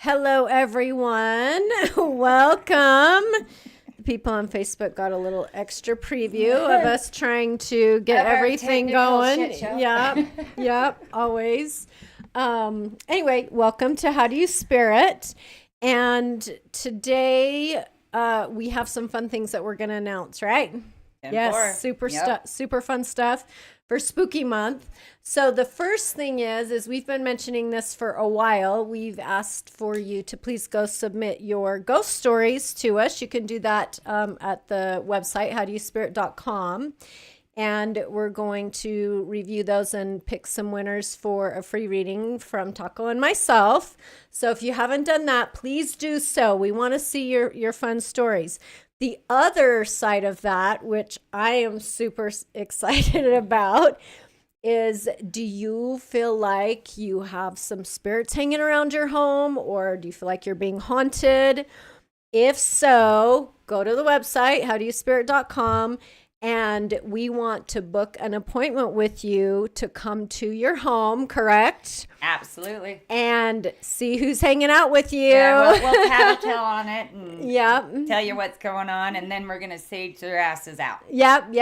Hello, everyone. Welcome. The people on Facebook got a little extra preview of us trying to get everything going. Yep, always. Anyway, welcome to How Do You Spirit? And today we have some fun things that we're going to announce, right? Yes, super fun stuff for Spooky Month. So the first thing is we've been mentioning this for a while. We've asked for you to please go submit your ghost stories to us. You can do that at the website, howdoyouspirit.com. And we're going to review those and pick some winners for a free reading from Taco and myself. So if you haven't done that, please do so. We want to see your fun stories. The other side of that, which I am super excited about, is do you feel like you have some spirits hanging around your home, or do you feel like you're being haunted? If so, go to the website, howdoyouspirit.com, and we want to book an appointment with you to come to your home, correct? Absolutely. And see who's hanging out with you. Yeah, we'll tattletale on it and Yep. tell you what's going on, and then we're going to sage their asses out. Yep.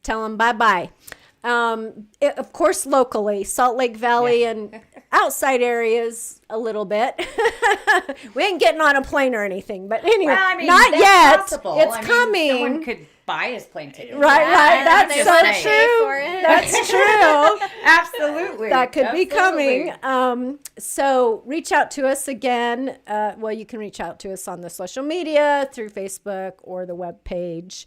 Tell them bye-bye. Of course, locally, Salt Lake Valley and outside areas a little bit. We ain't getting on a plane or anything, but anyway, not yet. Possible. It's coming. Someone could buy his plane ticket. Right. That's so true. That's true. Absolutely. That could be coming. So reach out to us again. You can reach out to us on the social media through Facebook or the webpage.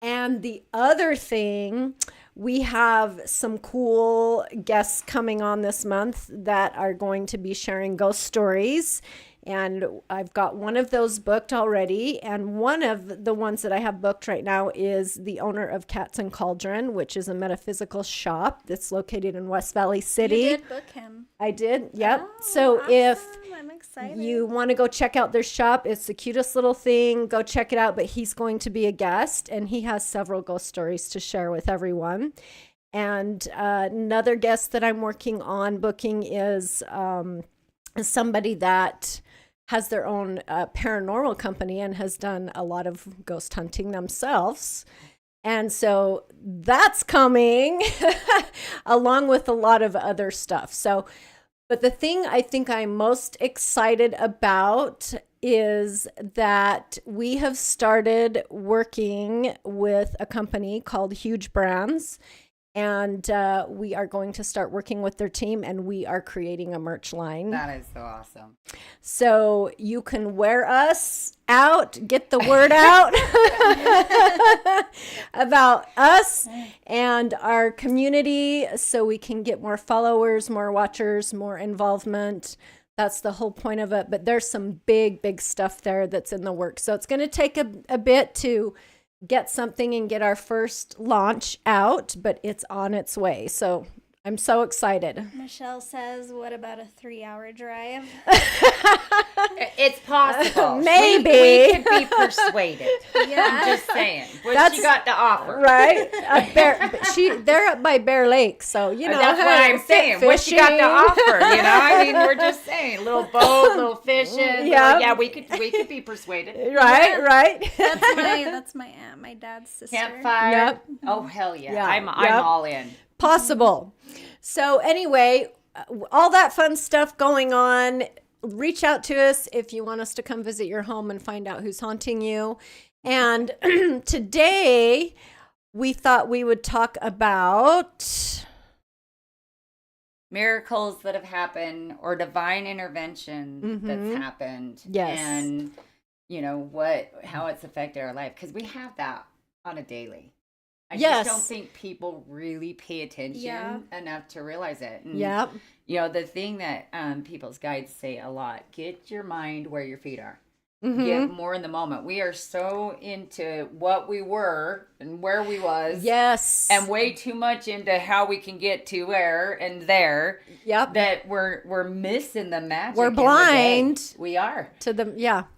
And the other thing, we have some cool guests coming on this month that are going to be sharing ghost stories. And I've got one of those booked already. And one of the ones that I have booked right now is the owner of Cats and Cauldron, which is a metaphysical shop that's located in West Valley City. You did book him. I did, yep. Oh, so awesome. If I'm excited. you want to go check out their shop, it's the cutest little thing. Go check it out. But he's going to be a guest, and he has several ghost stories to share with everyone. And another guest that I'm working on booking is somebody that has their own paranormal company and has done a lot of ghost hunting themselves. And so that's coming along with a lot of other stuff. But the thing I think I'm most excited about is that we have started working with a company called Huge Brands. And we are going to start working with their team, and we are creating a merch line. That is so awesome. So you can wear us out, get the word out about us and our community so we can get more followers, more watchers, more involvement. That's the whole point of it. But there's some big stuff there that's in the works. So it's going to take a bit to get something and get our first launch out, but it's on its way. So I'm so excited. Michelle says, what about a 3-hour drive? It's possible. Maybe. We could be persuaded. Yeah. I'm just saying. What she got to offer. Right? They're up by Bear Lake, so, you know. That's what I'm saying. What she got to offer, you know? I mean, we're just saying. Little boat, little fishing. Yeah, we could be persuaded. Right. That's my aunt, my dad's sister. Campfire. Yep. Oh, hell yeah. Yeah. I'm Yep. all in. Possible. So anyway, all that fun stuff going on. Reach out to us if you want us to come visit your home and find out who's haunting you. And today we thought we would talk about miracles that have happened or divine intervention that's happened. Yes. And, you know, how it's affected our life. Because we have that on a daily. I just don't think people really pay attention enough to realize it. And, you know, the thing that people's guides say a lot, get your mind where your feet are. Get more in the moment. We are so into what we were and where we was. Yes. And way too much into how we can get to where and there. Yep. That we're missing the magic. We're blind. We are. To the,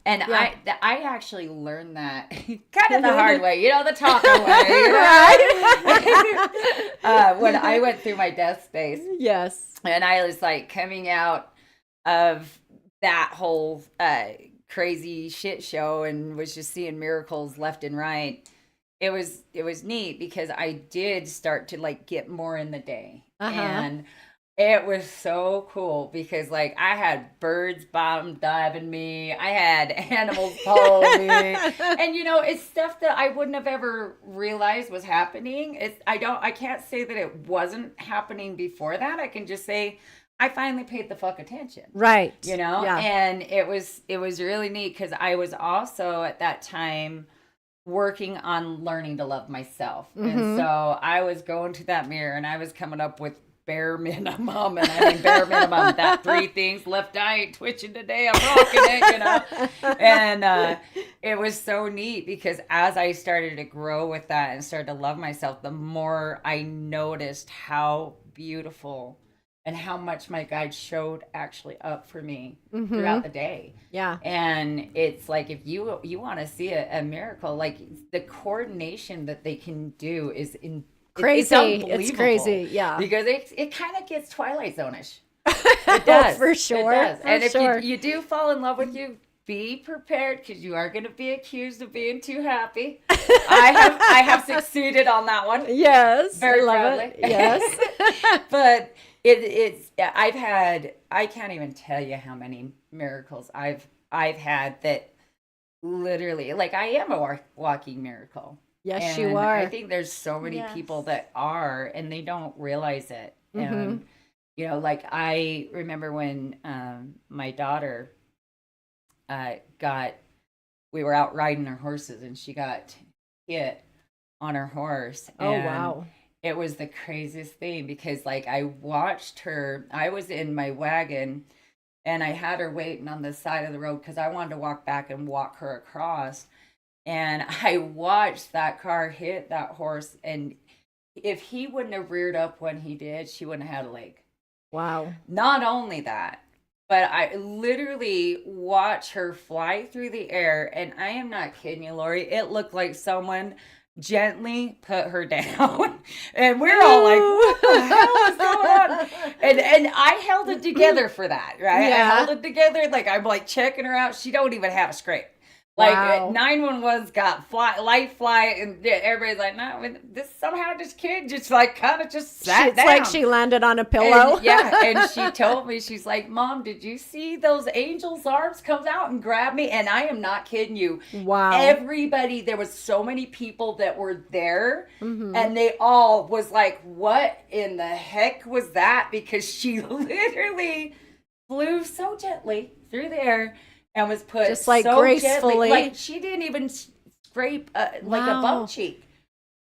And I actually learned that kind of the hard way. You know, the talker way. You know? Right? When I went through my death space. Yes. And I was like coming out of that whole crazy shit show and was just seeing miracles left and right. It was neat because I did start to like get more in the day. And it was so cool because like I had birds bottom diving me, I had animals follow me, and it's stuff that I wouldn't have ever realized was happening. I can't say that it wasn't happening before that. I can just say I finally paid the fuck attention. Right. Yeah. And it was really neat because I was also at that time working on learning to love myself. And so I was going to that mirror and I was coming up with bare minimum, and I mean bare minimum, that 3 things: left eye ain't twitching today, I'm rocking it, And it was so neat because as I started to grow with that and started to love myself, the more I noticed how beautiful and how much my guide showed actually up for me throughout the day. Yeah. And it's like, if you want to see a miracle, like the coordination that they can do is crazy. It's crazy. Yeah. Because it kind of gets Twilight Zone-ish. It does. For sure. It does. And if you do fall in love with you, be prepared because you are going to be accused of being too happy. I have succeeded on that one. Yes. Very love proudly. it. Yes. But I can't even tell you how many miracles I've had that literally, like, I am a walking miracle. Yes, and you are. I think there's so many people that are, and they don't realize it. And, like I remember when my daughter we were out riding our horses and she got hit on her horse. Oh, wow. It was the craziest thing because like I watched her, I was in my wagon and I had her waiting on the side of the road because I wanted to walk back and walk her across. And I watched that car hit that horse. And if he wouldn't have reared up when he did, she wouldn't have had a leg. Wow. Not only that, but I literally watched her fly through the air. And I am not kidding you, Lori. It looked like someone gently put her down. And we're all like, what the hell is going on? And I held it together for that, right? Yeah. I held it together. Like, I'm like checking her out. She don't even have a scrape. Like, wow. 911's got light flight, and everybody's like, no, this kid just like kind of just sat down. It's like she landed on a pillow. And she told me, she's like, Mom, did you see those angels' arms come out and grab me? And I am not kidding you. Wow. Everybody, there was so many people that were there, and they all was like, what in the heck was that? Because she literally flew so gently through the air and was put just like so gracefully. Gently, like she didn't even scrape like a bum cheek.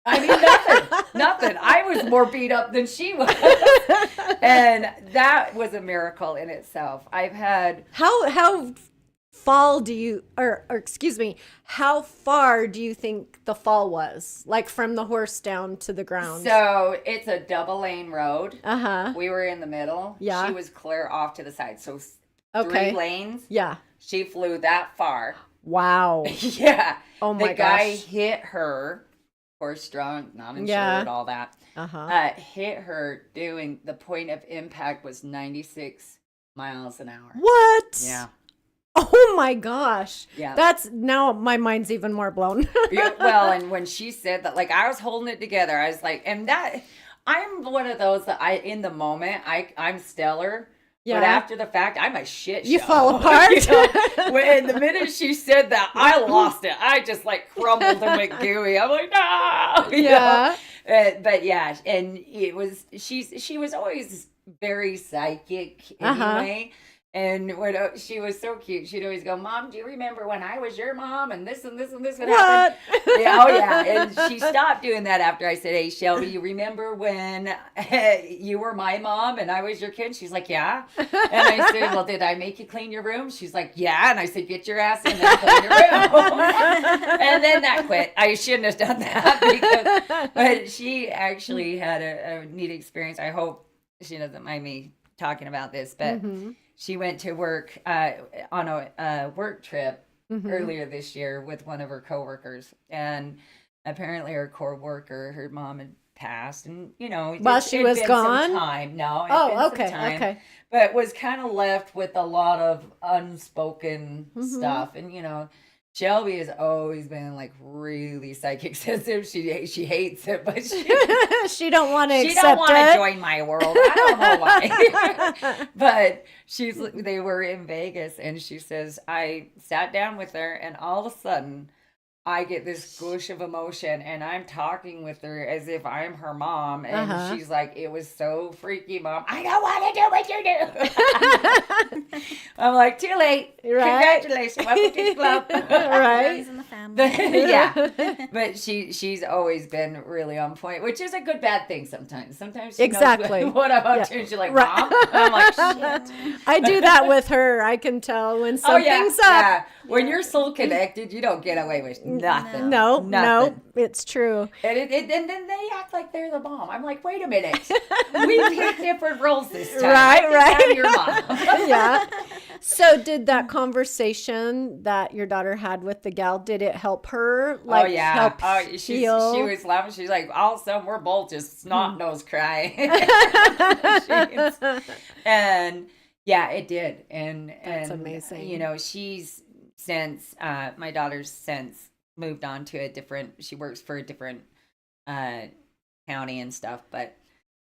I mean, nothing. I was more beat up than she was. And that was a miracle in itself. I've had... How fall do you, or excuse me, how far do you think the fall was? Like from the horse down to the ground? So it's a double lane road. Uh-huh. We were in the middle. Yeah. She was clear off to the side. So 3 lanes. Yeah. She flew that far. Wow. Yeah. Oh my gosh. The guy hit her, horse drunk, not insured, all that. Hit her doing, the point of impact was 96 miles an hour. What? Yeah. Oh my gosh. Yeah. That's, now my mind's even more blown. Yeah, well, and when she said that, like, I was holding it together. I was like, and that, I'm one of those that in the moment, I'm stellar. Yeah. But after the fact, I'm a shit show. You fall apart. When the minute she said that, I lost it. I just like crumbled and went gooey. I'm like, no. Yeah. But yeah, and it was, she was always very psychic anyway. And when she was so cute, she'd always go, Mom, do you remember when I was your mom and this and this and this would happen? Yeah, oh yeah. And she stopped doing that after I said, hey, Shelby, you remember when you were my mom and I was your kid? She's like, yeah. And I said, well, did I make you clean your room? She's like, yeah. And I said, get your ass in there and clean your room. And then that quit. I shouldn't have done that. But she actually had a neat experience. I hope she doesn't mind me talking about this, but she went to work on a work trip earlier this year with one of her coworkers, and apparently her coworker, her mom had passed, and you know, while she was gone. Time. No. Okay. But was kind of left with a lot of unspoken stuff, and you know, Shelby has always been like really psychic sensitive. She hates it, but she don't want to accept it. She don't want to join my world. I don't know why. But they were in Vegas, and she says, I sat down with her, and all of a sudden I get this gush of emotion, and I'm talking with her as if I'm her mom, and she's like, it was so freaky, Mom. I don't want to do what you do. I'm like, too late. Right. Congratulations. Welcome to the club. Right. In the family. Yeah. But she's always been really on point, which is a good bad thing sometimes. Sometimes she exactly knows what I'm up to, and she's like, Mom. I'm like, shit. I do that with her. I can tell when something's up. Yeah. When you're soul connected, you don't get away with nothing. No, it's true. And then they act like they're the mom. I'm like, wait a minute. We picked different roles this time. Right. I'm your mom. Yeah. So did that conversation that your daughter had with the gal, did it help her? Help heal? She was laughing. She's like, all of a sudden, we're both just snot-nose crying. And yeah, it did. And that's amazing. You know, she's since, my daughter's since moved on to she works for a different county and stuff. But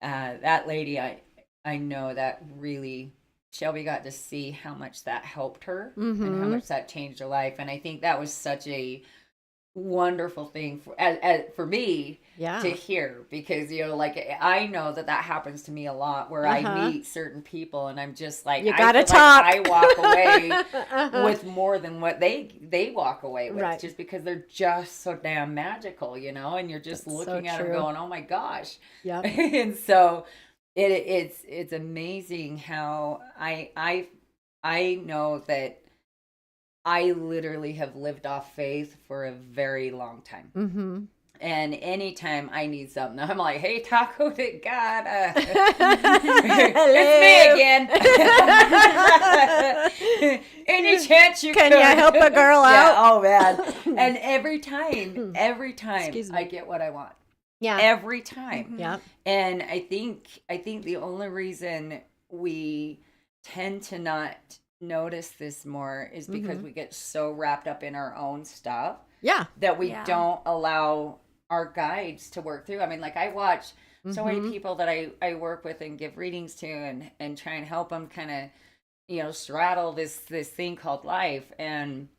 that lady, I know that really... Shelby got to see how much that helped her and how much that changed her life. And I think that was such a wonderful thing for me to hear, because, you know, like I know that happens to me a lot where I meet certain people and I'm just like, you gotta talk. Like I walk away with more than what they walk away with, just because they're just so damn magical, you know, and you're just looking at them going, oh my gosh. Yeah. And so it's amazing how I know that I literally have lived off faith for a very long time. Mm-hmm. And anytime I need something, I'm like, hey, Taco to God, it's me again. Any chance you can you help a girl out? Yeah, oh man. And every time I get what I want. Yeah. Every time. Yeah. And I think the only reason we tend to not notice this more is because we get so wrapped up in our own stuff. Yeah. That we don't allow our guides to work through. I mean, like I watch so many people that I work with and give readings to and try and help them kind of, you know, straddle this thing called life. And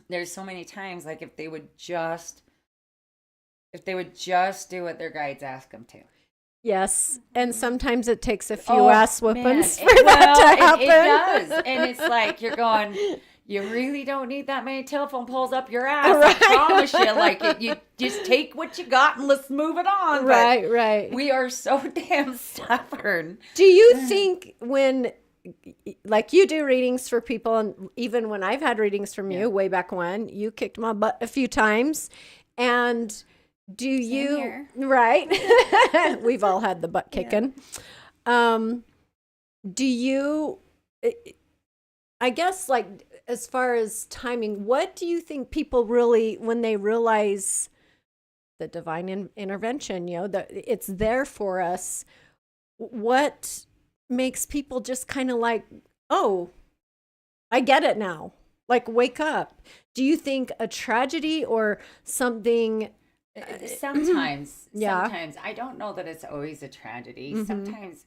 there's so many times, like if they would just do what their guides ask them to. Yes, and sometimes it takes a few ass whoopings for that to happen. It does, and it's like you're going, you really don't need that many telephone poles up your ass. Right. I promise you. Like you just take what you got and let's move it on. Right, right. We are so damn stubborn. Do you think when, like you do readings for people, and even when I've had readings from you way back when, you kicked my butt a few times, and do you here. Right? We've all had the butt kicking. Yeah. Do you, I guess, like as far as timing, what do you think people really, when they realize the divine intervention, you know, that it's there for us, what makes people just kind of like, oh, I get it now, like wake up? Do you think a tragedy or something? Sometimes I don't know that it's always a tragedy. Sometimes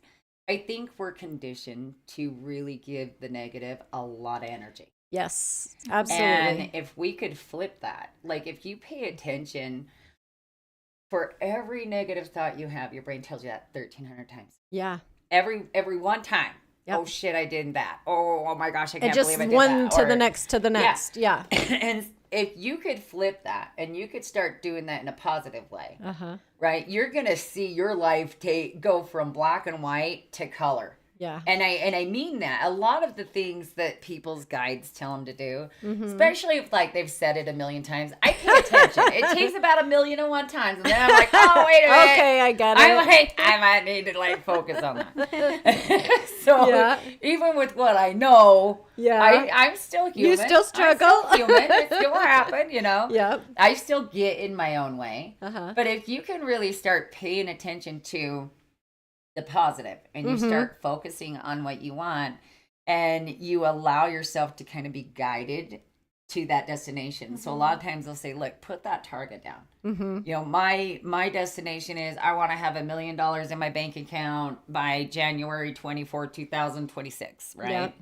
I think we're conditioned to really give the negative a lot of energy. Yes, absolutely. And if we could flip that, like if you pay attention, for every negative thought you have, your brain tells you that 1,300 times. Yeah. Every one time. Yep. Oh shit, I did that. Oh my gosh, I can't believe I did that. And just one to the next. Yeah. And if you could flip that and you could start doing that in a positive way, right? You're going to see your life go from black and white to color. Yeah. And I mean that. A lot of the things that people's guides tell them to do, especially if like they've said it a million times, I pay attention. It takes about 1,000,001 times, and then I'm like, oh, wait a minute. Okay, I got it. I might need to like focus on that. So even with what I know, I'm still human. You still struggle. I'm still human. It still happen, you know. Yep. I still get in my own way. But if you can really start paying attention to the positive and you start focusing on what you want and you allow yourself to kind of be guided to that destination. So a lot of times they'll say, look, put that target down. You know, my destination is I want to have $1 million in my bank account by January 24, 2026, right? Yep.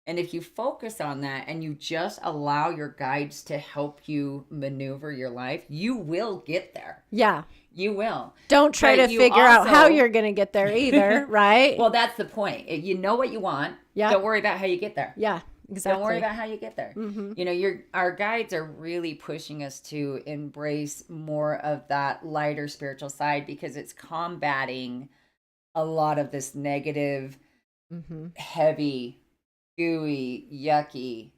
And if you focus on that and you just allow your guides to help you maneuver your life, you will get there. Yeah. You will. Don't try to figure out how you're going to get there either, right? Well, that's the point. If you know what you want, don't worry about how you get there. Yeah, exactly. Don't worry about how you get there. You know, our guides are really pushing us to embrace more of that lighter spiritual side because it's combating a lot of this negative, heavy, gooey, yucky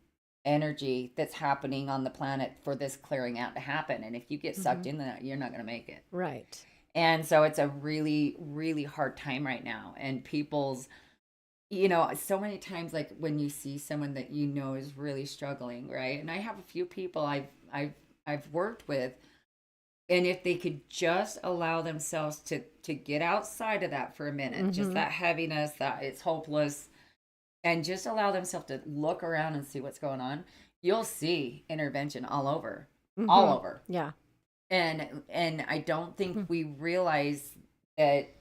energy that's happening on the planet for this clearing out to happen. And if you get sucked into that, you're not going to make it. Right. And so it's a really, really hard time right now. And people's, you know, so many times, like when you see someone that you know is really struggling, right? And I have a few people I've worked with, and if they could just allow themselves to get outside of that for a minute, just that heaviness, that it's hopeless, and just allow themselves to look around and see what's going on, you'll see intervention all over. Yeah. And I don't think we realize that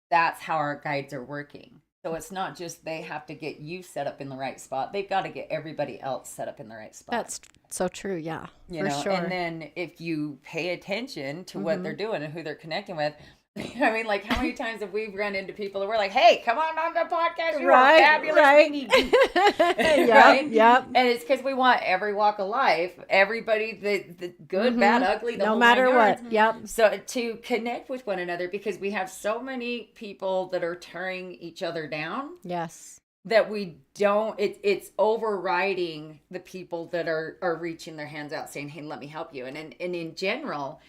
that's how our guides are working. So it's not just they have to get you set up in the right spot. They've got to get everybody else set up in the right spot. That's so true. Yeah, for sure. And then if you pay attention to what they're doing and who they're connecting with, I mean, like, how many times have we run into people that we're like, hey, come on the podcast. You're fabulous. Right. We need you. Right? Yep. And it's because we want every walk of life, everybody, the good, bad, ugly, the no whole matter what. Yep. So to connect with one another, because we have so many people that are tearing each other down. Yes. That we don't, it's overriding the people that are reaching their hands out saying, hey, let me help you. And in general,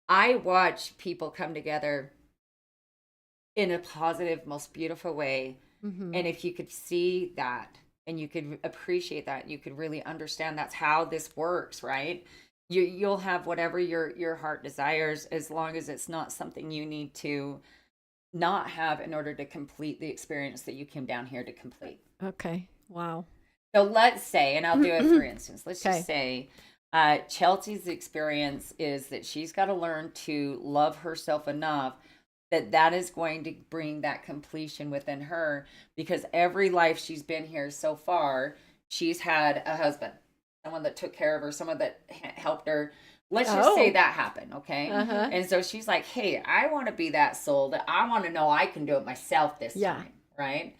I watch people come together in a positive, most beautiful way. And if you could see that and you could appreciate that, you could really understand that's how this works, right? You'll have whatever your heart desires, as long as it's not something you need to not have in order to complete the experience that you came down here to complete. Okay. Wow. So let's say, and I'll do it for instance, let's just say, Chelsea's experience is that she's got to learn to love herself enough that is going to bring that completion within her, because every life she's been here so far, she's had a husband, someone that took care of her, someone that helped her. Let's just say that happened, okay? And so she's like, hey, I want to be that soul that I want to know I can do it myself this time, right?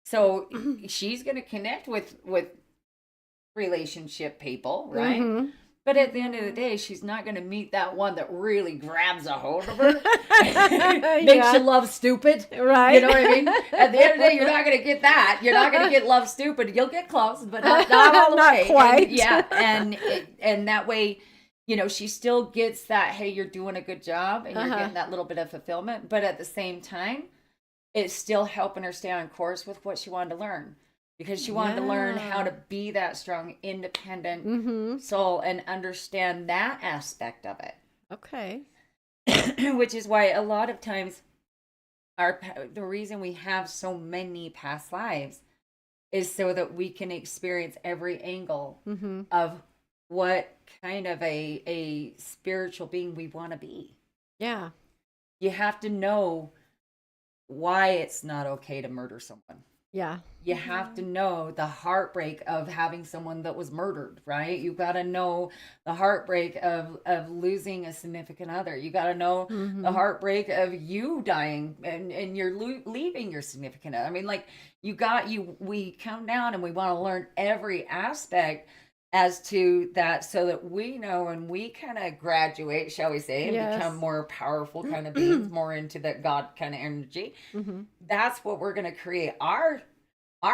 So she's going to connect with relationship people, right? But at the end of the day, she's not going to meet that one that really grabs a hold of her, makes you love stupid, right? You know what I mean? At the end of the day, you're not going to get that. You're not going to get love stupid. You'll get close, but not all the way. Quite. And, and that way, you know, she still gets that, hey, you're doing a good job, and you're getting that little bit of fulfillment. But at the same time, it's still helping her stay on course with what she wanted to learn. Because she wanted to learn how to be that strong, independent soul and understand that aspect of it. Okay. Which is why a lot of times the reason we have so many past lives is so that we can experience every angle of what kind of a spiritual being we want to be. Yeah. You have to know why it's not okay to murder someone. Yeah. You have to know the heartbreak of having someone that was murdered, right? You got to know the heartbreak of losing a significant other. You got to know the heartbreak of you dying and you're leaving your significant other. I mean, like we come down and we want to learn every aspect, as to that, so that we know when we kind of graduate, shall we say, and become more powerful kind of beings, more into that God kind of energy, that's what we're going to create our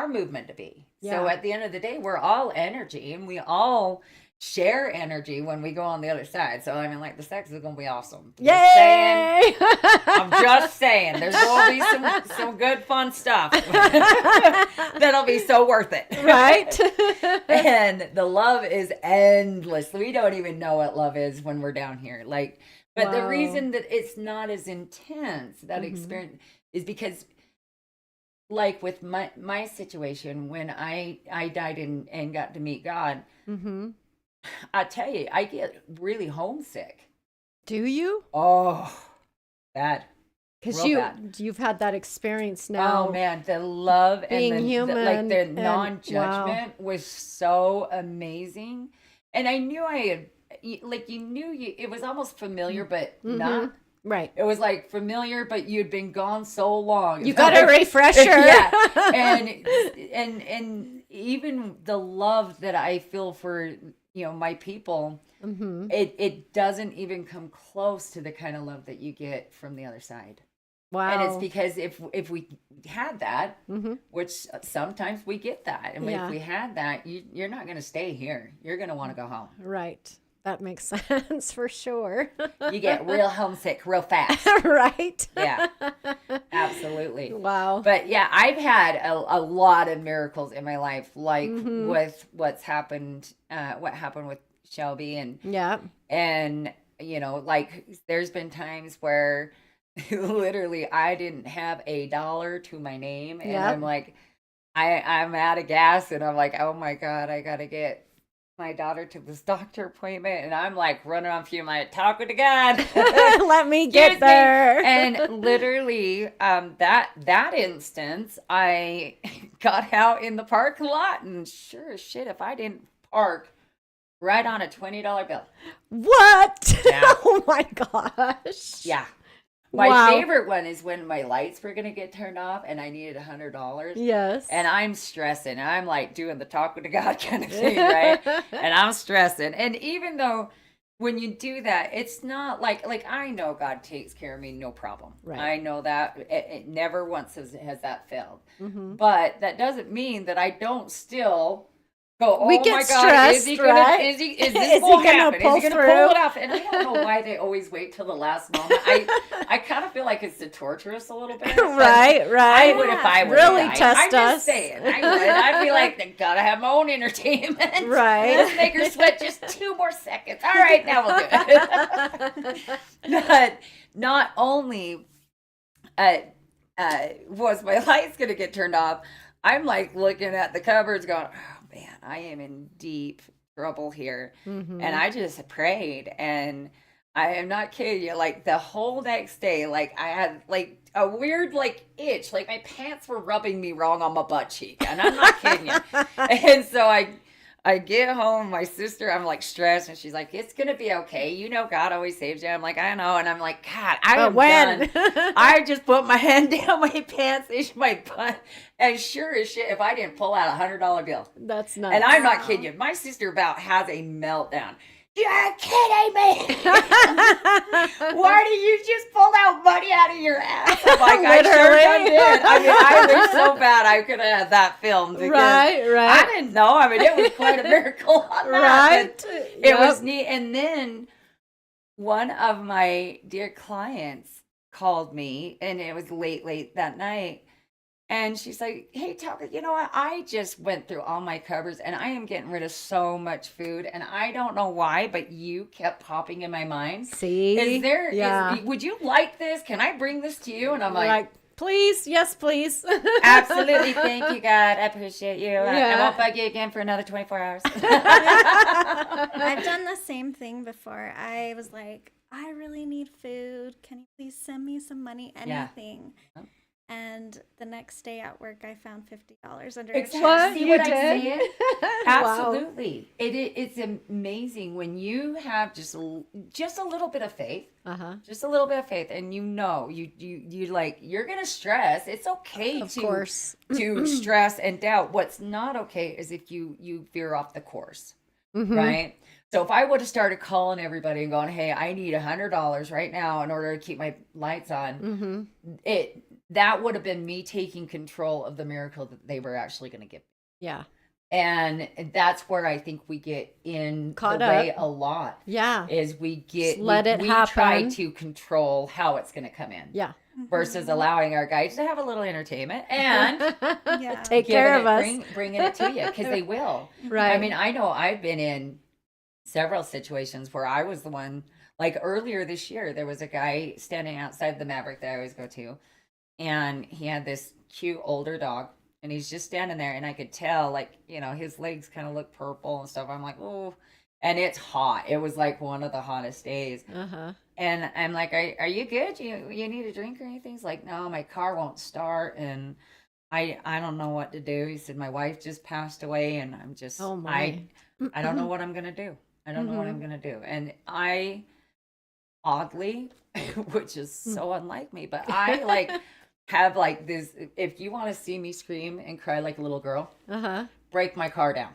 movement to be. So at the end of the day, we're all energy, and we all share energy when we go on the other side. So I mean, like, the sex is gonna be awesome. Yay! I'm just saying, there's gonna be some good fun stuff that'll be so worth it, right? And the love is endless. We don't even know what love is when we're down here. Like, but the reason that it's not as intense, that experience, is because, like with my situation, when I died and got to meet God, I tell you, I get really homesick. Do you? Oh, bad. Because you've had that experience now. Oh man, the love being and human, the non-judgment was so amazing. And I knew it was almost familiar, but not. Right. It was like familiar, but you'd been gone so long. You got a refresher. Yeah. And even the love that I feel for, my people, it doesn't even come close to the kind of love that you get from the other side. Wow. And it's because if we had that, which sometimes we get that, and if we had that, you're not going to stay here. You're going to want to go home. Right. That makes sense for sure. You get real homesick real fast. Right. Yeah, absolutely. Wow. But yeah, I've had a lot of miracles in my life, like with what happened with Shelby, and like there's been times where literally I didn't have $1 to my name, and I'm like, I'm out of gas, and I'm like, oh my God, I gotta get my daughter to this doctor appointment, and I'm like running on fume, like, talking to God. Let me get there. And literally, that instance, I got out in the parking lot, and sure as shit, if I didn't park right on a $20 bill. What? Yeah. Oh my gosh. Yeah. My favorite one is when my lights were going to get turned off and I needed $100. Yes. And I'm stressing. I'm like doing the talk with God kind of thing, right? And I'm stressing. And even though when you do that, it's not like I know God takes care of me, no problem. Right. I know that. It never once has that failed. But that doesn't mean that I don't still go, oh we get my God, stressed, is he gonna, right? is this going to happen? Is he going to pull it off? And I don't know why they always wait till the last moment. I kind of feel like it's to torture us a little bit. Right. I would if I were really dying. test I'm us. Just saying, I would. I'd be like, I gotta have my own entertainment. Right. Let's make her sweat just 2 more seconds. All right, now we'll do it. But not only was my lights going to get turned off, I'm like looking at the cupboards going, oh man, I am in deep trouble here. And I just prayed, and I am not kidding you, like the whole next day, like I had like a weird like itch, like my pants were rubbing me wrong on my butt cheek, and I'm not kidding you. And so I get home, my sister, I'm like stressed, and she's like, it's going to be okay. God always saves you. I'm like, I know. And I'm like, God, I'm done. I just put my hand down my pants, itched my butt. And sure as shit, if I didn't pull out $100 bill. That's nuts. And I'm not kidding you. My sister about has a meltdown. You're kidding me. Why do you just pull out money out of your ass? I'm like, I sure did. I mean, I wish so bad I could have had that filmed. Right. I didn't know. I mean, it was quite a miracle on that. Right. It was neat. And then one of my dear clients called me, and it was late that night. And she's like, hey, Tucker, you know what? I just went through all my cupboards, and I am getting rid of so much food. And I don't know why, but you kept popping in my mind. See? Would you like this? Can I bring this to you? And I'm like, please. Yes, please. Absolutely. Thank you, God. I appreciate you. I won't bug you again for another 24 hours. I've done the same thing before. I was like, I really need food. Can you please send me some money? Anything. Yeah. And the next day at work, I found $50 under a check. See what I did? Absolutely. Wow. It's amazing when you have just a little bit of faith. Just a little bit of faith, and you like, you're gonna stress. It's okay to stress and doubt. What's not okay is if you veer off the course. right? So if I would have started calling everybody and going, hey, I need $100 right now in order to keep my lights on, that would have been me taking control of the miracle that they were actually going to give me. Yeah. And that's where I think we get caught the up way a lot. Yeah. Is we get, let it happen. Try to control how it's going to come in. Yeah. Versus allowing our guides to have a little entertainment and take care of us. Bringing it to you, because they will. Right. I mean, I know I've been in several situations where I was the one, like earlier this year, there was a guy standing outside the Maverick that I always go to, and he had this cute older dog, and he's just standing there, and I could tell, like, you know, his legs kind of look purple and stuff. I'm like, oh, and it's hot. It was like one of the hottest days. And I'm like, are you good? You need a drink or anything? He's like, no, my car won't start, and I don't know what to do. He said, my wife just passed away, and I'm just, I don't know what I'm gonna do. I don't know what I'm gonna do. And I, oddly, which is so unlike me, but I like have like this. If you want to see me scream and cry like a little girl, break my car down.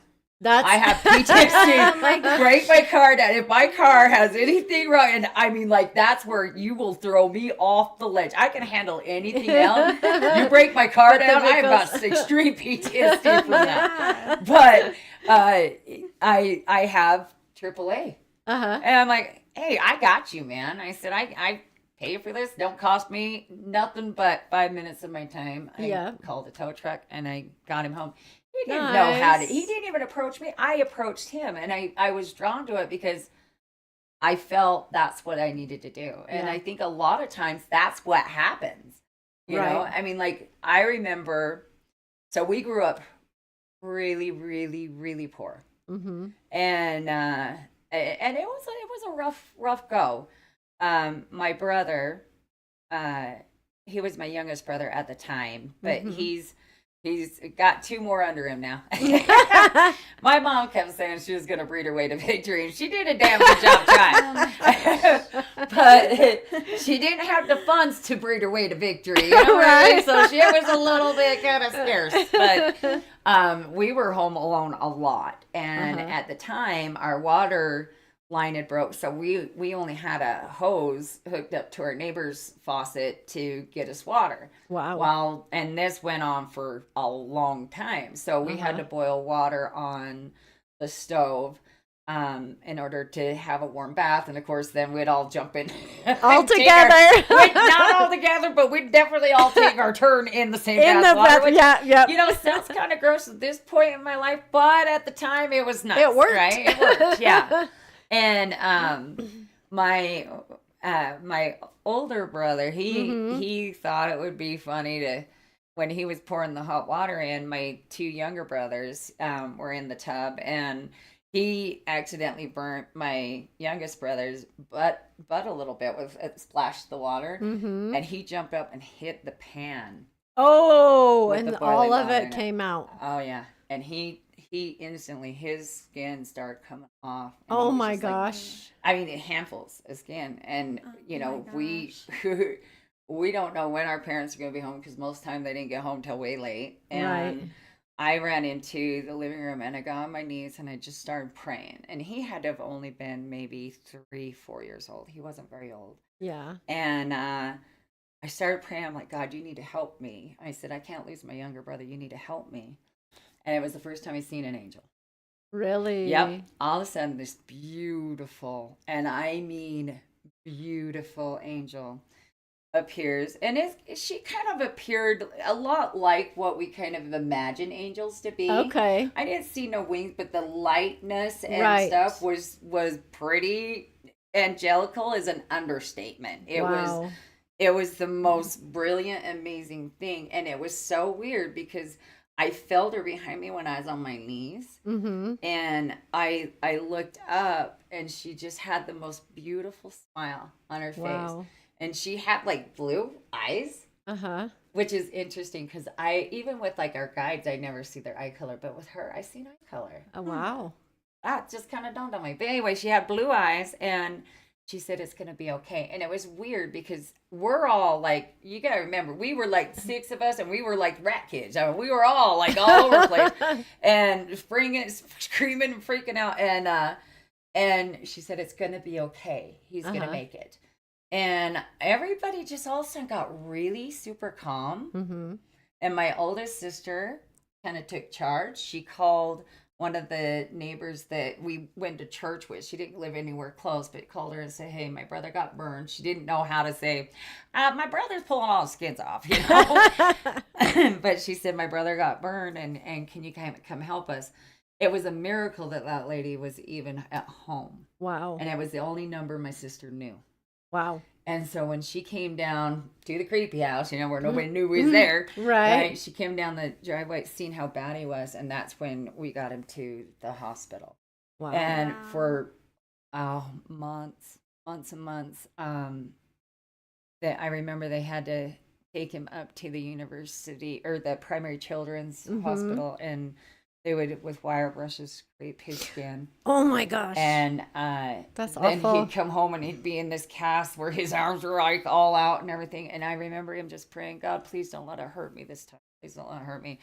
I have PTSD. Break my car down. If my car has anything wrong, and I mean, like, that's where you will throw me off the ledge. I can handle anything else. You break my car down, I've got extreme PTSD from that. But I have AAA. And I'm like, hey, I got you, man. I said, I pay for this. Don't cost me nothing but 5 minutes of my time. I called a tow truck, and I got him home. He didn't know how to. He didn't even approach me. I approached him, and I was drawn to it because I felt that's what I needed to do. And I think a lot of times that's what happens. You know, I mean, like, I remember, so we grew up really, really, really poor, and it was a rough go. My brother, he was my youngest brother at the time, but he's got 2 more under him now. My mom kept saying she was going to breed her way to victory, and she did a damn good job trying. But she didn't have the funds to breed her way to victory, you know, right? So she was a little bit kind of scarce. But we were home alone a lot, and at the time, our water line had broke, so we only had a hose hooked up to our neighbor's faucet to get us water. Wow. And this went on for a long time, so we had to boil water on the stove in order to have a warm bath, and of course then we'd all jump in all together. Not all together, but we'd definitely all take our turn in the same bath. You know, sounds kind of gross at this point in my life, but at the time it was nice. It worked, right? It worked, yeah. And my older brother, he thought it would be funny to, when he was pouring the hot water in, my 2 younger brothers were in the tub, and he accidentally burnt my youngest brother's butt a little bit with it, splashed the water, and he jumped up and hit the pan. Oh, and all of it came out. Oh yeah, and he instantly, his skin started coming off. Oh my gosh. Like, I mean, handfuls of skin. And, you know, we don't know when our parents are going to be home, because most of the time they didn't get home till way late. And I ran into the living room, and I got on my knees, and I just started praying. And he had to have only been maybe 3-4 years old. He wasn't very old. Yeah. And I started praying. I'm like, God, you need to help me. I said, I can't lose my younger brother. You need to help me. And it was the first time I seen an angel. Really? Yep. All of a sudden, this beautiful, and I mean beautiful, angel appears. And she kind of appeared a lot like what we kind of imagine angels to be. Okay. I didn't see no wings, but the lightness and stuff was pretty angelical is an understatement. It was the most brilliant, amazing thing. And it was so weird because I felt her behind me when I was on my knees, and I looked up, and she just had the most beautiful smile on her face, and she had like blue eyes, which is interesting because even with like our guides, I never see their eye color, but with her, I seen eye color. Oh wow! That just kind of dawned on me. But anyway, she had blue eyes, and she said, it's going to be okay. And it was weird because we're all like, you got to remember, we were like 6 of us and we were like rat kids. I mean, we were all like all over the place and screaming and freaking out. And she said, it's going to be okay. He's going to make it. And everybody just all of a sudden got really super calm. Mm-hmm. And my oldest sister kind of took charge. She called one of the neighbors that we went to church with. She didn't live anywhere close, but called her and said, hey, my brother got burned. She didn't know how to say, my brother's pulling all the skins off, you know. But she said, my brother got burned, and can you come help us? It was a miracle that lady was even at home. Wow. And it was the only number my sister knew. Wow. And so when she came down to the creepy house, you know, where nobody knew we was there, right? She came down the driveway, seeing how bad he was, and that's when we got him to the hospital. Wow! And for months and months, that I remember they had to take him up to the university or the primary children's hospital, and they would, with wire brushes, scrape his skin. Oh my gosh. And that's then awful. He'd come home and he'd be in this cast where his arms were like all out and everything. And I remember him just praying, God, please don't let it hurt me this time. Please don't let it hurt me.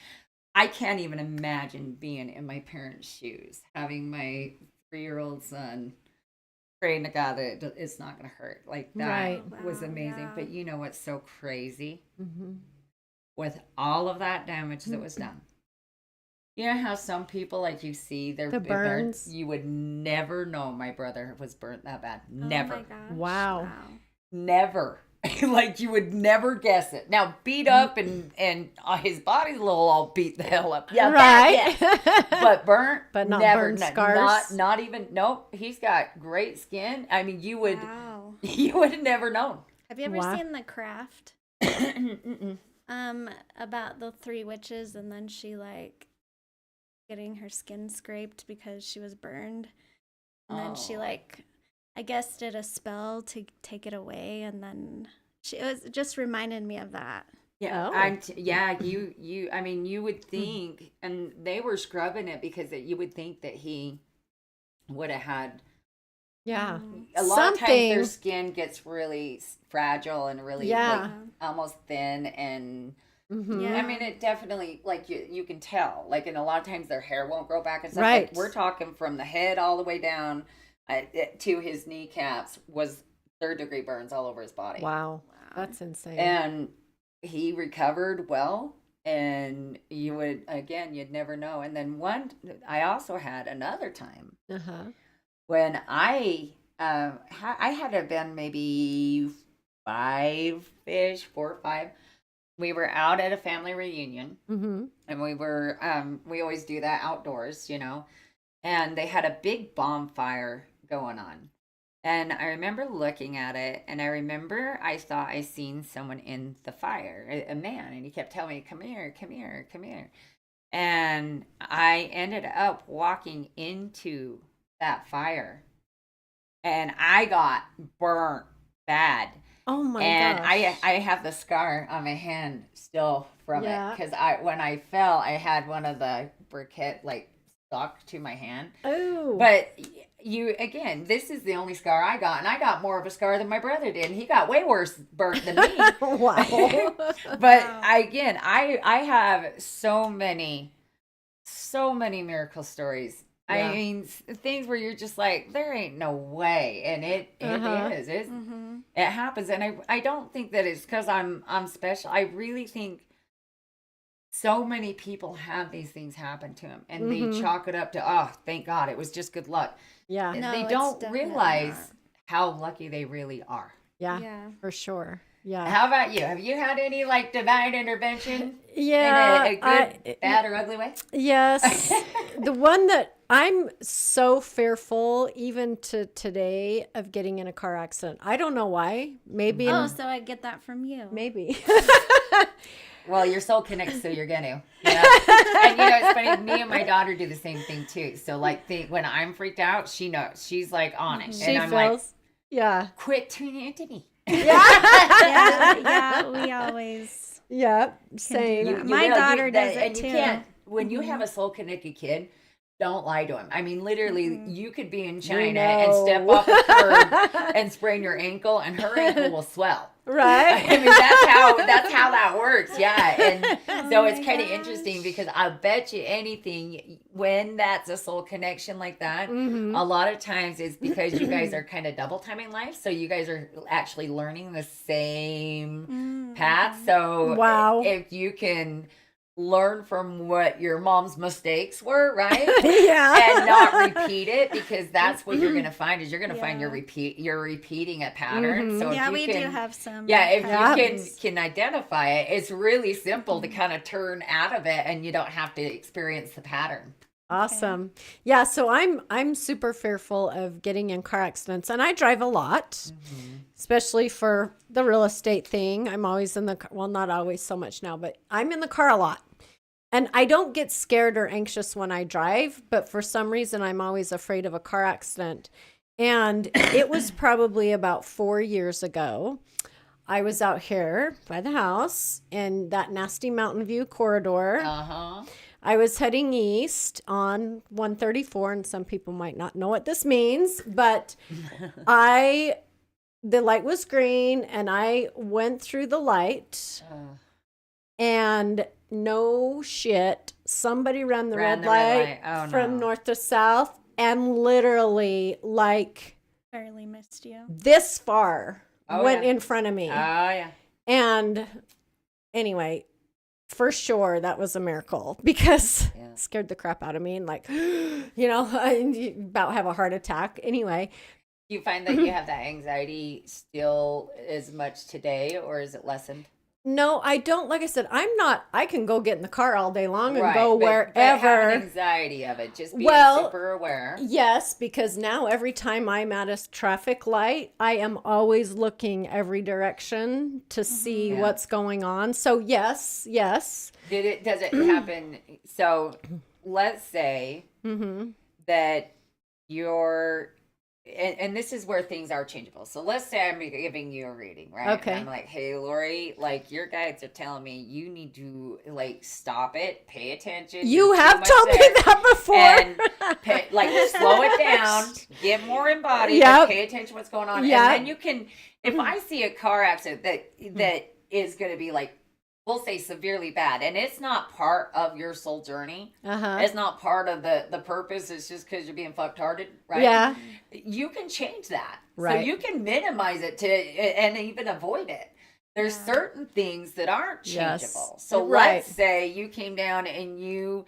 I can't even imagine being in my parents' shoes, having my 3-year-old son praying to God that it's not going to hurt. Like that was amazing. Yeah. But you know what's so crazy? Mm-hmm. With all of that damage that was done. You know how some people, like you see their burns? You would never know my brother was burnt that bad. Never. Oh my gosh. Wow. Never. Like you would never guess it. Now beat up and his body's a little all beat the hell up. Yeah, right. But burnt, but not never. burnt scars. Not even. Nope. He's got great skin. I mean, you would have never known. Have you ever seen The Craft? About the 3 witches, and then she like getting her skin scraped because she was burned, and then she like, I guess, did a spell to take it away, and then it was just reminded me of that. Yeah, you. I mean, you would think, and they were scrubbing it because you would think that he would have had. Yeah, a lot of times their skin gets really fragile and really like, almost thin and. Mm-hmm. Yeah. I mean, it definitely, like, you can tell, like, and a lot of times their hair won't grow back and stuff. Right. Like, we're talking from the head all the way down to his kneecaps was 3rd-degree burns all over his body. Wow. That's insane. And he recovered well, and you'd never know. And then I also had another time when I had to have been maybe 5-ish, 4 or 5. We were out at a family reunion, and we were, we always do that outdoors, you know, and they had a big bonfire going on. And I remember looking at it, and I remember I thought I seen someone in the fire, a man, and he kept telling me, come here, come here, come here. And I ended up walking into that fire, and I got burnt bad. Oh my gosh. And I have the scar on my hand still from it, because when I fell, I had one of the briquette like stuck to my hand. Oh. But this is the only scar I got, and I got more of a scar than my brother did, and he got way worse burnt than me. Wow. But I have so many miracle stories. I mean, things where you're just like, there ain't no way, and it is. It happens, and I don't think that it's because I'm special. I really think so many people have these things happen to them, and they chalk it up to, thank God, it was just good luck. Yeah, no, they don't realize how lucky they really are. Yeah, for sure. Yeah. How about you? Have you had any like divine intervention? Yeah. In a good, bad, or ugly way? Yes. The one that I'm so fearful, even to today, of getting in a car accident. I don't know why. Maybe. So I get that from you. Maybe. Well, you're soul connected, so you're gonna. Yeah. And it's funny. Me and my daughter do the same thing too. So like, when I'm freaked out, she knows. She's like on it, and I'm like, quit tuning into me. Yeah, we always. Yeah, same. My daughter does it too. You can't, when you have a soul connected kid, don't lie to him. I mean, literally, you could be in China and step off a curb and sprain your ankle, and her ankle will swell. Right. I mean, that's how that works. Yeah. And so it's kind of interesting because I bet you anything, when that's a soul connection like that, a lot of times it's because you guys are kind of double timing life. So you guys are actually learning the same path. So if you can learn from what your mom's mistakes were, right? And not repeat it, because that's what you're going to find is you're going to find you're repeating a pattern. So if you do have some. Yeah, if you can identify it, it's really simple to kind of turn out of it, and you don't have to experience the pattern. Awesome. Okay. Yeah, so I'm super fearful of getting in car accidents, and I drive a lot, especially for the real estate thing. I'm always in the car. Well, not always so much now, but I'm in the car a lot. And I don't get scared or anxious when I drive, but for some reason, I'm always afraid of a car accident. And it was probably about 4 years ago. I was out here by the house in that nasty Mountain View corridor. I was heading east on 134, and some people might not know what this means, but the light was green, and I went through the light, and no shit, somebody ran the red light from north to south, and literally barely missed you. This far went in front of me. And anyway, for sure that was a miracle, because it scared the crap out of me, and about have a heart attack. Anyway, do you find that you have that anxiety still as much today, or is it lessened? No, I don't. Like I said, I can go get in the car all day long and go wherever. But have an anxiety of it, just being super aware. Yes, because now every time I'm at a traffic light, I am always looking every direction to see what's going on. So yes. Does it happen? So let's say that you're, and this is where things are changeable. So let's say I'm giving you a reading, right? Okay. And I'm like, hey, Lori, your guides are telling me you need to stop it, pay attention. You have told me that before. And slow it down, get more embodied, and pay attention to what's going on. And then you can, if I see a car accident that is going to be we'll say severely bad, and it's not part of your soul journey. It's not part of the purpose. It's just because you're being fucked-hearted, right? Yeah. You can change that. Right. So you can minimize it and even avoid it. There's certain things that aren't changeable. Yes. So let's say you came down and you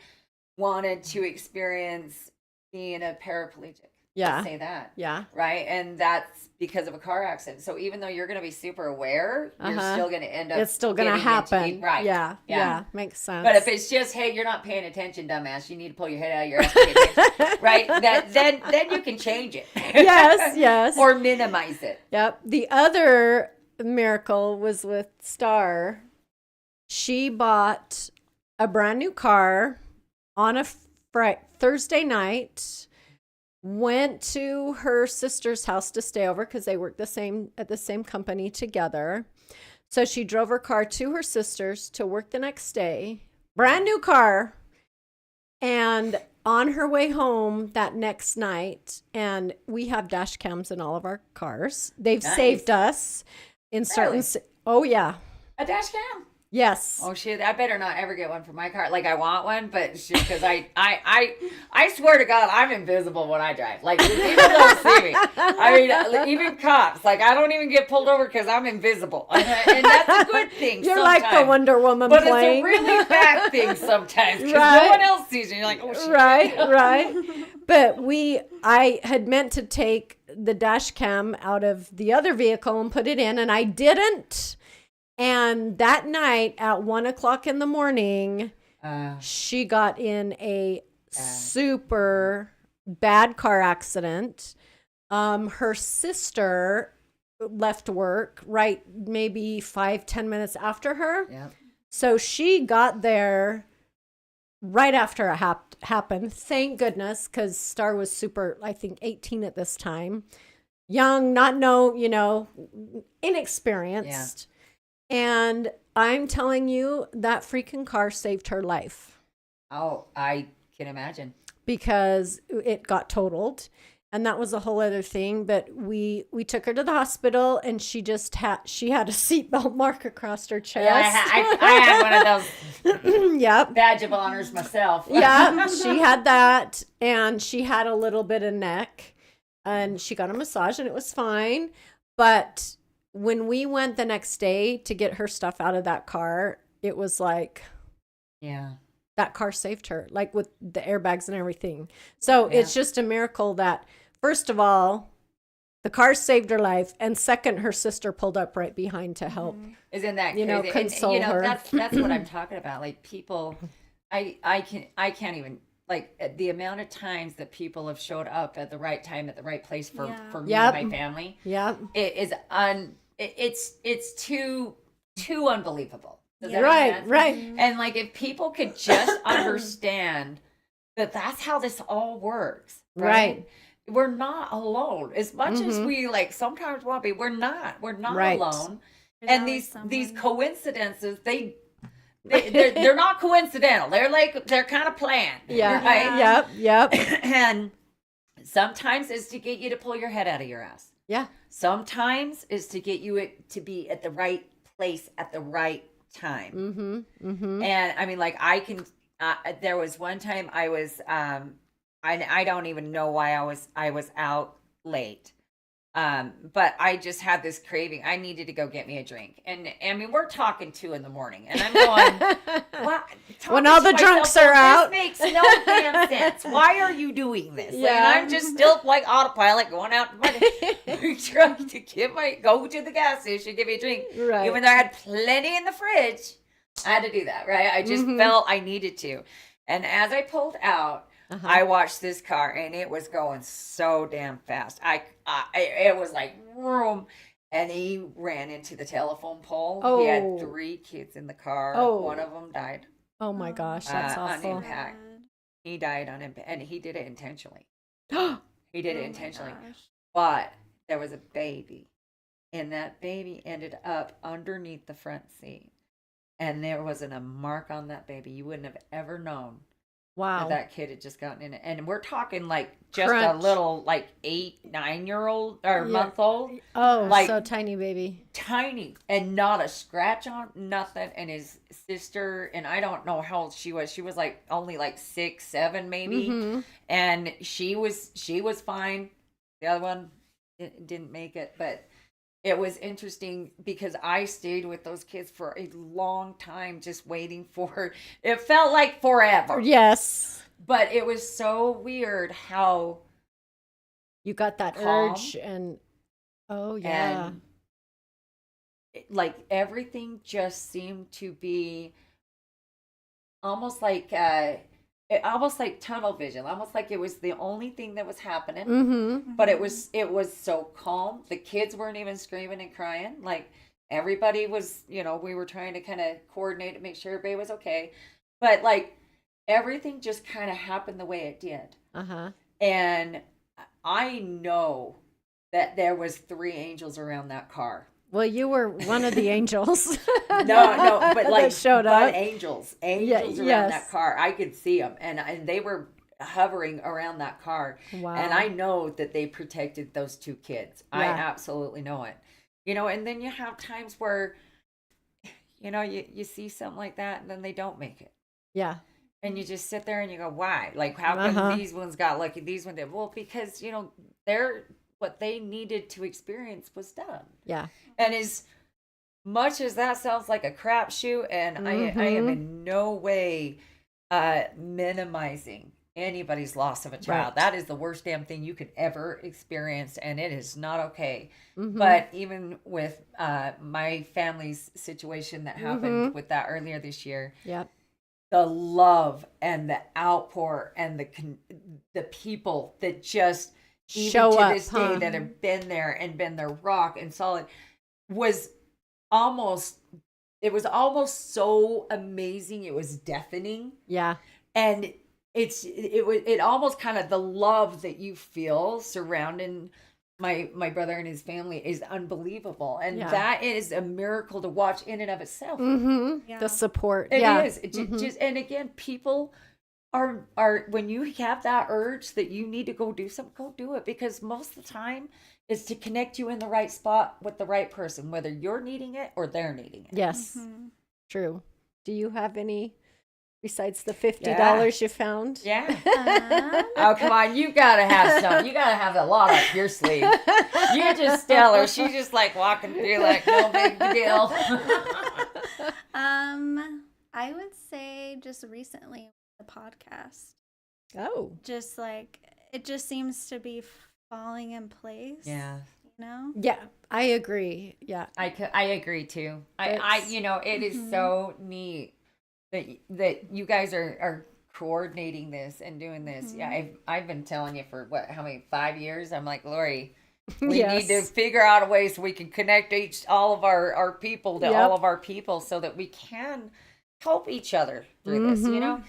wanted to experience being a paraplegic. Let's say that. Yeah. Right? And that's because of a car accident. So even though you're going to be super aware, you're still going to end up. It's still going to happen. Right. Yeah. Makes sense. But if it's just, hey, you're not paying attention, dumbass, you need to pull your head out of your ass to pay attention, right? Then you can change it. Yes. Or minimize it. Yep. The other miracle was with Star. She bought a brand new car on a Thursday night. Went to her sister's house to stay over because they work at the same company together. So she drove her car to her sister's to work the next day. Brand new car. And on her way home that next night, and we have dash cams in all of our cars. They've saved us in certain. Oh yeah. A dash cam. Yes. Oh shit! I better not ever get one for my car. I want one, but because I swear to God, I'm invisible when I drive. People don't see me. I mean, even cops. I don't even get pulled over because I'm invisible, and that's a good thing. You're sometimes. Like the Wonder Woman but plane. But it's a really bad thing sometimes because no one else sees you. You're like, oh shit. Right. But I had meant to take the dash cam out of the other vehicle and put it in, and I didn't. And that night at 1:00 in the morning, she got in a super bad car accident. Her sister left work maybe 5-10 minutes after her. Yep. So she got there right after it happened. Thank goodness, because Star was super, I think 18 at this time. Young, inexperienced. Yeah. And I'm telling you, that freaking car saved her life. Oh, I can imagine. because it got totaled. And that was a whole other thing. But we took her to the hospital, and she had a seatbelt mark across her chest. Yeah, I had one of those yep. badge of honors myself. Yeah, she had that, and she had a little bit of neck, and she got a massage, and it was fine. But when we went the next day to get her stuff out of that car, it was like, yeah, that car saved her, like with the airbags and everything. So it's just a miracle that, first of all, the car saved her life, and second, her sister pulled up right behind to help. Isn't that crazy? Console her. That's what I'm talking about. Like, people, I can't even, like, the amount of times that people have showed up at the right time at the right place for me and my family. Yeah, it is it's too unbelievable. Does that right, make sense? right. And like, if people could just understand that that's how this all works, right? We're not alone. As much as we like sometimes want to be, we're not alone. There's and these coincidences, they're not coincidental. They're kind of planned. Yeah. Right? Yep. And sometimes it's to get you to pull your head out of your ass. Yeah. Sometimes it's to get you to be at the right place at the right time. And I mean, like, I can there was one time I was I don't even know why I was out late, but I just had this craving. I needed to go get me a drink, and I mean, we're talking 2 a.m, and I'm going, what? When all the drunks are out, this makes no damn sense. Why are you doing this? Yeah. And I'm just still like autopilot, going out trying to go to the gas station, give me a drink, right? Even though I had plenty in the fridge. I had to do that, right? I just felt I needed to. And as I pulled out, I watched this car, and it was going so damn fast. It was like, vroom, and he ran into the telephone pole. Oh. He had 3 kids in the car. Oh. One of them died. Oh my gosh, that's awful. On impact. He died on impact, and he did it intentionally. He did it intentionally. But there was a baby, and that baby ended up underneath the front seat. And there wasn't a mark on that baby. You wouldn't have ever known. Wow. That kid had just gotten in it. And we're talking like just Crunch. a little like 8-9-year-old or month old. Oh, like, so tiny baby. Tiny. And not a scratch on, nothing. And his sister, and I don't know how old she was. She was like only like 6, 7 maybe. And she was fine. The other one didn't make it. But it was interesting because I stayed with those kids for a long time, just waiting for, it felt like forever. Yes. But it was so weird how you got that calm, urge and, oh yeah. And like everything just seemed to be almost like tunnel vision, almost like it was the only thing that was happening. But it was so calm. The kids weren't even screaming and crying. Like, everybody was, we were trying to kind of coordinate to make sure everybody was okay. But like, everything just kind of happened the way it did. And I know that there was 3 angels around that car. Well, you were one of the angels. No, but like showed up. Angels around that car. I could see them, and they were hovering around that car. Wow. And I know that they protected those 2 kids. Yeah. I absolutely know it. And then you have times where, you see something like that, and then they don't make it. Yeah. And you just sit there and you go, why? Like, how come these ones got lucky, these ones did? Well, because, what they needed to experience was done. Yeah. And as much as that sounds like a crapshoot, and I am in no way minimizing anybody's loss of a child. Right. That is the worst damn thing you could ever experience, and it is not okay. But even with my family's situation that happened with that earlier this year, the love and the outpour and the people that just show up to this day that have been there and been their rock and solid was almost so amazing. It was deafening. Yeah. And it almost kind of, the love that you feel surrounding my brother and his family is unbelievable. And that is a miracle to watch in and of itself. The support. It is. Just, and again, people are when you have that urge that you need to go do something, go do it, because most of the time it's to connect you in the right spot with the right person, whether you're needing it or they're needing it. Yes. True. Do you have any besides the $50 you found? Yeah. Oh, come on. You got to have some. You got to have a lot up your sleeve. You just tell her. She's just like walking through like no big deal. I would say just recently the podcast. Oh. Just like, it just seems to be falling in place. Yeah. You know? Yeah, I agree. Yeah. I agree too. I you know, it is so neat that you guys are coordinating this and doing this. Yeah, I've been telling you for how many 5 years? I'm like, Lori, we need to figure out a way so we can connect all of our people to all of our people so that we can help each other through this, you know?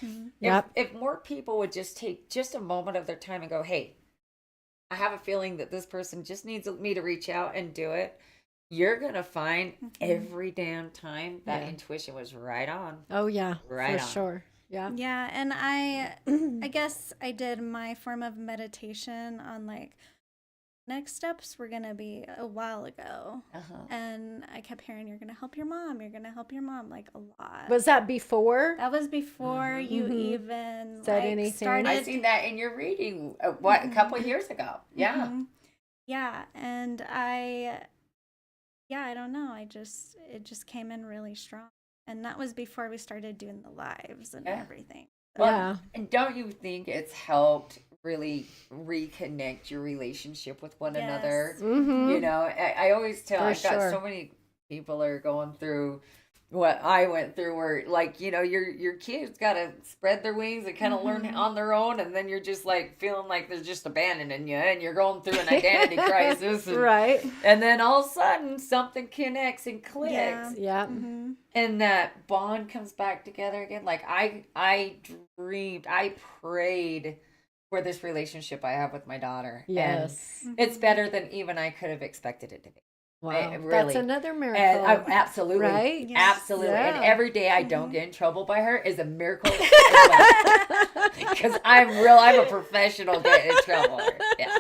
If more people would just take just a moment of their time and go, hey, I have a feeling that this person just needs me to reach out and do it. You're going to find every damn time that intuition was right on. Oh, yeah. Right for on. Sure. Yeah. Yeah. And I guess I did my form of meditation on like, next steps were going to be a while ago. And I kept hearing, you're going to help your mom. You're going to help your mom, like a lot. Was that before? That was before you even said like, anything. started. I seen that in your reading, a couple of years ago. Yeah. Yeah. And I don't know. It just came in really strong. And that was before we started doing the lives and everything. So. Well, and don't you think it's helped really reconnect your relationship with one another? You know, I always tell, I've got so many people are going through what I went through, where like, you know, your kids got to spread their wings and kind of learn on their own, and then you're just like feeling like they're just abandoning you, and you're going through an identity crisis, and, and then all of a sudden something connects and clicks, and that bond comes back together again. Like I prayed for this relationship I have with my daughter. Yes, and it's better than even I could have expected it to be. Wow, really. That's another miracle. And, absolutely, right? Yes. Absolutely. Yeah. And every day I don't get in trouble by her is a miracle. Because I'm a professional getting in trouble. Yeah.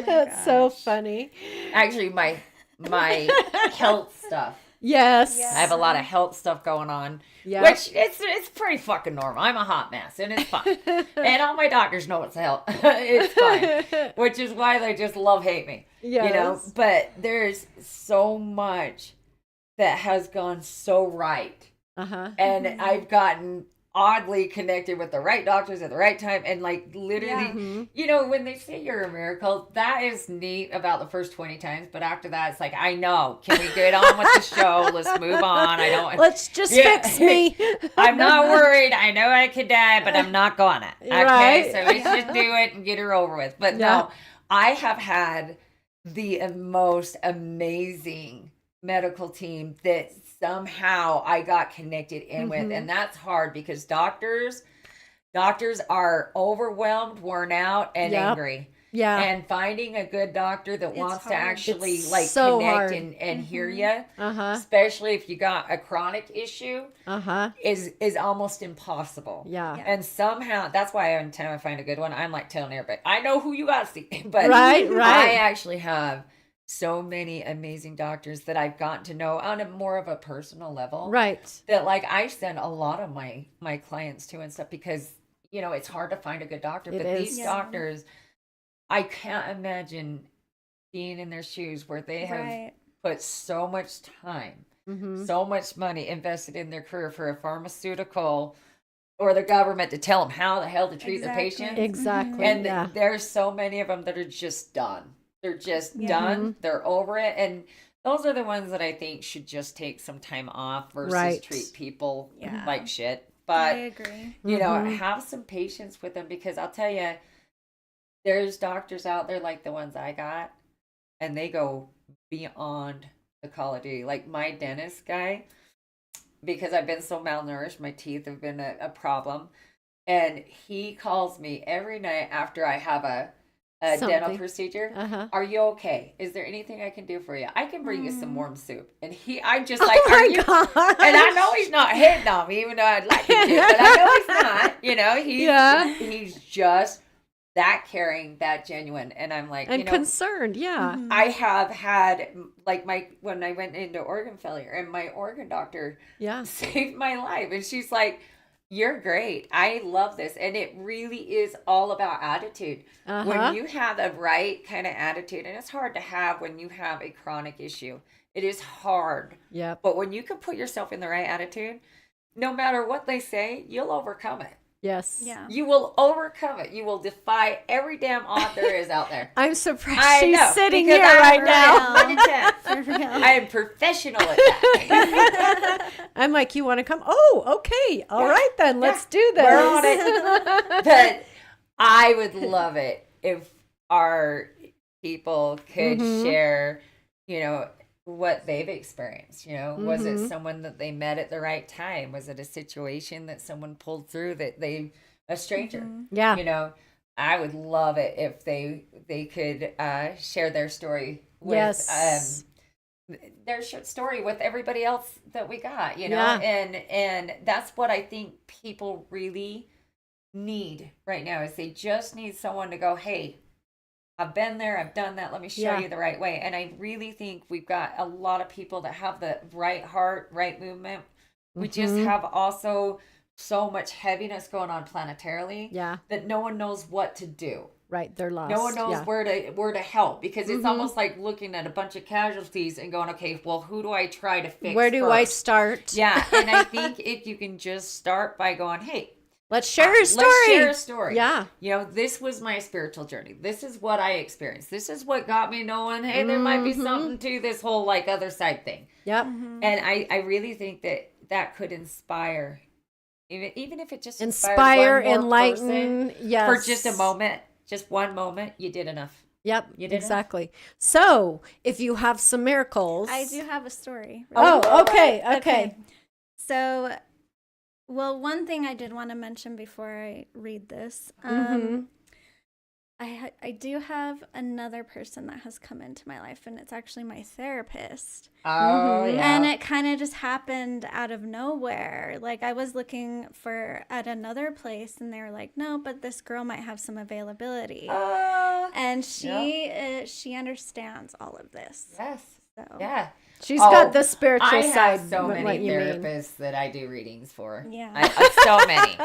That's so funny. Actually, my health stuff. Yes. I have a lot of health stuff going on, which it's pretty fucking normal. I'm a hot mess, and it's fine. And all my doctors know it's hell. It's fine, which is why they just hate me. Yes. You know, but there's so much that has gone so right. And I've gotten oddly connected with the right doctors at the right time, and like literally you know, when they say you're a miracle, that is neat about the first 20 times, but after that it's like, I know, can we get on with the show? Let's move on. Let's just fix me. I'm not worried. I know I could die, but I'm not gonna. Okay, so let's just do it and get her over with. But no, I have had the most amazing medical team that somehow I got connected in with, and that's hard because doctors are overwhelmed, worn out, and angry. Yeah, and finding a good doctor that wants to actually connect and hear you, especially if you got a chronic issue, is almost impossible. Yeah, and somehow that's why every time I find a good one, I'm like telling everybody, I know who you got to see, but I actually have so many amazing doctors that I've gotten to know on a more of a personal level. Right. That like I send a lot of my clients to and stuff, because, you know, it's hard to find a good doctor. But these doctors, I can't imagine being in their shoes where they have put so much time, so much money invested in their career for a pharmaceutical or the government to tell them how the hell to treat the patient. Exactly. And there's so many of them that are just done. They're just done. They're over it. And those are the ones that I think should just take some time off versus treat people like shit. But I agree. You know, have some patience with them, because I'll tell you, there's doctors out there like the ones I got, and they go beyond the call of duty. Like my dentist guy, because I've been so malnourished, my teeth have been a problem. And he calls me every night after I have a a dental procedure. Are you okay? Is there anything I can do for you? I can bring you some warm soup. And I'm just like, are you? Gosh. And I know he's not hitting on me, even though I'd like him to, but I know he's not. You know, he's just that caring, that genuine. And I'm like, and concerned. Yeah. I have had like when I went into organ failure, and my organ doctor saved my life. And she's like, you're great. I love this. And it really is all about attitude. When you have the right kind of attitude, and it's hard to have when you have a chronic issue. It is hard. Yeah. But when you can put yourself in the right attitude, no matter what they say, you'll overcome it. Yes. Yeah. You will overcome it. You will defy every damn odds there is out there. I'm surprised she's sitting here right now. I am professional at that. I'm like, you want to come? Oh, okay. All right, then. Let's do this. We're on it. But I would love it if our people could share, you know, what they've experienced. You know, was it someone that they met at the right time? Was it a situation that someone pulled through that a stranger? Yeah. You know, I would love it if they could share their story with their story with everybody else that we got, you know. And that's what I think people really need right now, is they just need someone to go, hey, I've been there, I've done that, let me show you the right way. And I really think we've got a lot of people that have the right heart, right movement. We just have also so much heaviness going on planetarily that no one knows what to do. Right, they're lost. No one knows where to help, because it's almost like looking at a bunch of casualties and going, okay, well, who do I try to fix Where do first? I start? Yeah, and I think if you can just start by going, hey, let's share a story. Let's share a story. Yeah. You know, this was my spiritual journey. This is what I experienced. This is what got me knowing, hey, there might be something to this whole like other side thing. Yep. And I really think that could inspire, even if it just inspire, enlighten, yes, for just a moment, just one moment, you did enough. Yep, exactly. So, if you have some miracles, I do have a story. Oh, okay. So, well, one thing I did want to mention before I read this, I do have another person that has come into my life, and it's actually my therapist. Oh, yeah. And it kind of just happened out of nowhere. Like, I was looking at another place, and they were like, no, but this girl might have some availability. And she understands all of this. Yes. So. Yeah. She's got the spiritual side. I have so many therapists that I do readings for. Yeah. So many.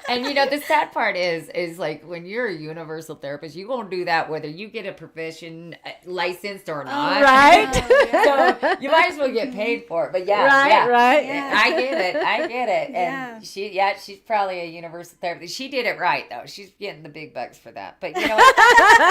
And, you know, the sad part is like when you're a universal therapist, you won't do that whether you get a profession licensed or not. Right. So you might as well get paid for it. But right. Yeah. I get it. And she's probably a universal therapist. She did it right, though. She's getting the big bucks for that. But, you know,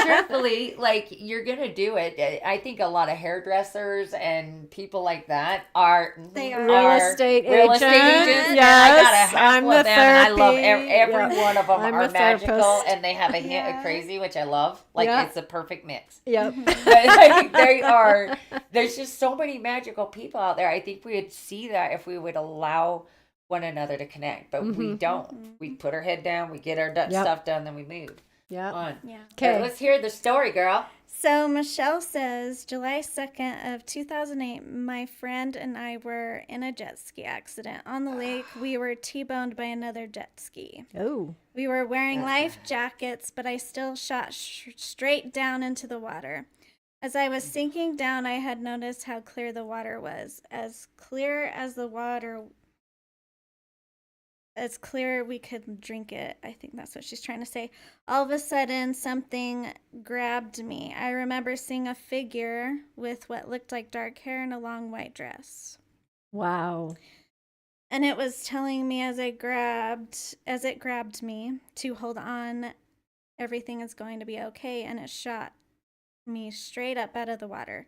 truthfully, like, you're going to do it. I think a lot of hairdressers and people like that are real estate agents. Yes, I'm the therapist. And I love every one of them I'm are magical, and they have a hint of crazy, which I love. Like it's a perfect mix. Yep. But like, they are. There's just so many magical people out there. I think we would see that if we would allow one another to connect, but we don't. We put our head down, we get our stuff done, then we move. Yeah. Okay, let's hear the story, girl. So Michelle says, July 2nd of 2008, my friend and I were in a jet ski accident. On the lake, we were T-boned by another jet ski. Oh. We were wearing life jackets, but I still shot straight down into the water. As I was sinking down, I had noticed how clear the water was. As clear we could drink it. I think that's what she's trying to say. All of a sudden, something grabbed me. I remember seeing a figure with what looked like dark hair and a long white dress. Wow. And it was telling me as it grabbed me to hold on, everything is going to be okay, and it shot me straight up out of the water.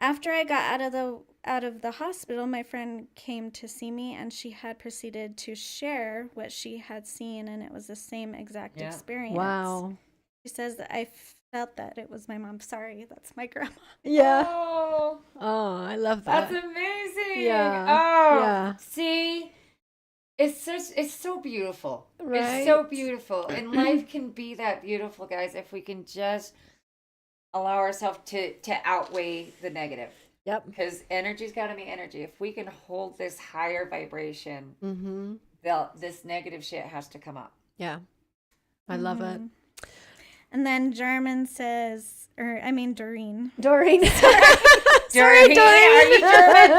After I got out of the hospital, my friend came to see me, and she had proceeded to share what she had seen, and it was the same exact experience. Wow. She says that I felt that it was my mom. Sorry, that's my grandma. Yeah. Oh, I love that. That's amazing. Yeah. Oh, yeah. See, It's so beautiful. Right? It's so beautiful. And life can be that beautiful, guys, if we can just allow ourselves to outweigh the negative. Yep. Because energy's got to be energy. If we can hold this higher vibration, this negative shit has to come up. Yeah. I love it. And then Doreen says, Doreen. Doreen. Sorry, Doreen. Are you German?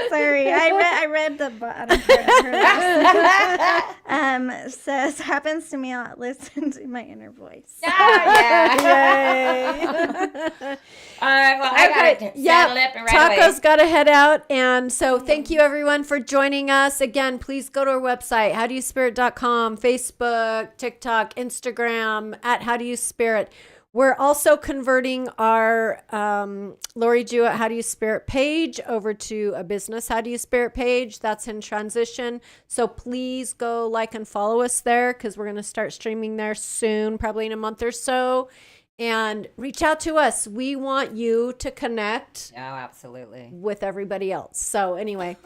Sorry, I read the bottom part. Says, happens to me a lot. Listen to my inner voice. Yeah. Yay. All right, well, I got to saddle up and right Taco's away. got to head out. And so thank you, everyone, for joining us. Again, please go to our website, howdoyouspirit.com, Facebook, TikTok, Instagram, at How Do You Spirit. We're also converting our Lori Jewett How Do You Spirit page over to a business How Do You Spirit page. That's in transition. So please go like and follow us there because we're going to start streaming there soon, probably in a month or so. And reach out to us. We want you to connect. Oh, absolutely. With everybody else. So anyway,